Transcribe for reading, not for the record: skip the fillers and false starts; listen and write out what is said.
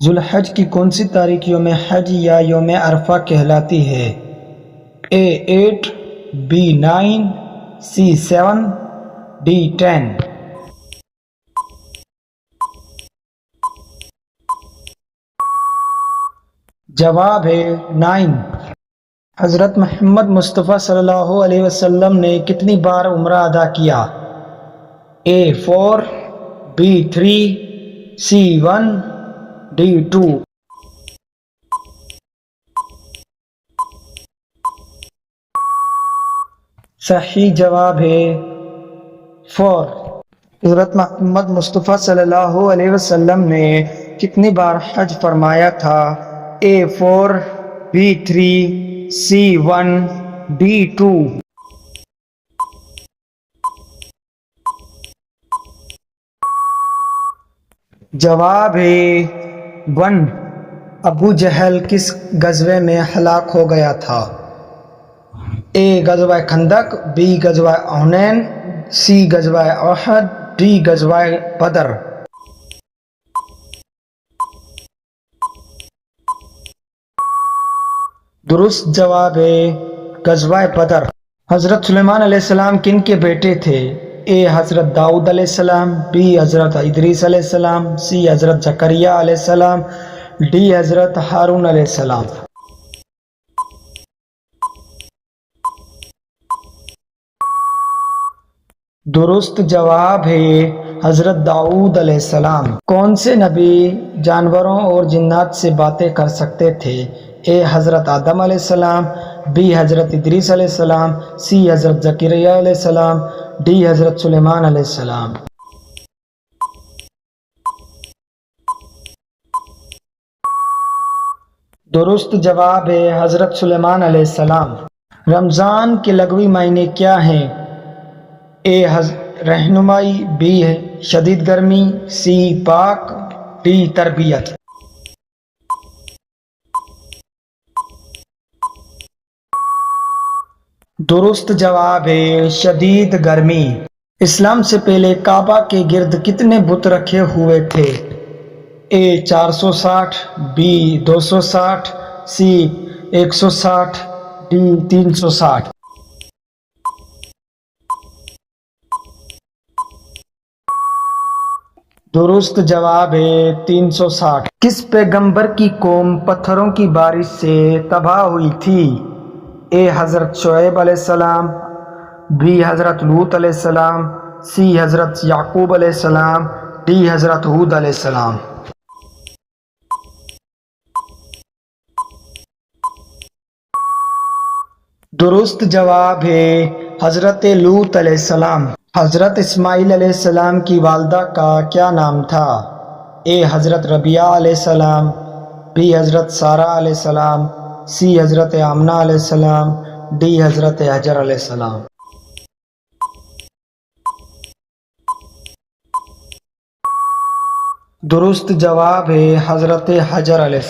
ذوالحج کی کون سی تاریخ یوم حج یا یوم عرفہ کہلاتی ہے؟ A 8 B 9 C 7 D 10 جواب ہے 9۔ حضرت محمد مصطفیٰ صلی اللہ علیہ وسلم نے کتنی بار عمرہ ادا کیا؟ A 4 B 3 C 1 D 2 صحیح جواب ہے 4۔ حضرت محمد مصطفیٰ صلی اللہ علیہ وسلم نے کتنی بار حج فرمایا تھا؟ A 4 B 3 C 1 D 2 جواب ہے 1۔ ابو جہل کس غزوے میں ہلاک ہو گیا تھا؟ A غزوہ خندق B غزوہ حنین C غزوہ احد D غزوہ بدر درست جواب ہے غزوہ بدر۔ حضرت سلیمان علیہ السلام کن کے بیٹے تھے؟ A حضرت داؤد علیہ السلام B حضرت ادریس علیہ السلام C حضرت زکریہ علیہ السلام D حضرت ہارون علیہ السلام درست جواب ہے حضرت داؤد علیہ السلام۔ کون سے نبی جانوروں اور جنات سے باتیں کر سکتے تھے؟ A حضرت آدم علیہ السلام B حضرت ادریس علیہ السلام C حضرت زکریہ علیہ السلام D حضرت سلیمان علیہ السلام درست جواب ہے حضرت سلیمان علیہ السلام۔ رمضان کے لغوی معنی کیا ہیں؟ A رہنمائی B شدید گرمی C پاک D تربیت درست جواب ہے شدید گرمی۔ اسلام سے پہلے کعبہ کے گرد کتنے بت رکھے ہوئے تھے؟ A 460 B 260 C 160 D 360 درست جواب ہے 360۔ کس پیغمبر کی قوم پتھروں کی بارش سے تباہ ہوئی تھی؟ A حضرت شعیب علیہ السلام B حضرت لوط علیہ السلام C حضرت یعقوب علیہ السلام D حضرت ہود علیہ السلام درست جواب ہے حضرت لوط علیہ السلام۔ حضرت اسماعیل علیہ السلام کی والدہ کا کیا نام تھا؟ A حضرت ربیہ علیہ السلام B حضرت سارہ علیہ السلام C حضرت آمنہ علیہ السلام D حضرت حجر علیہ السلام درست جواب ہے حضرت حجر علیہ السلام۔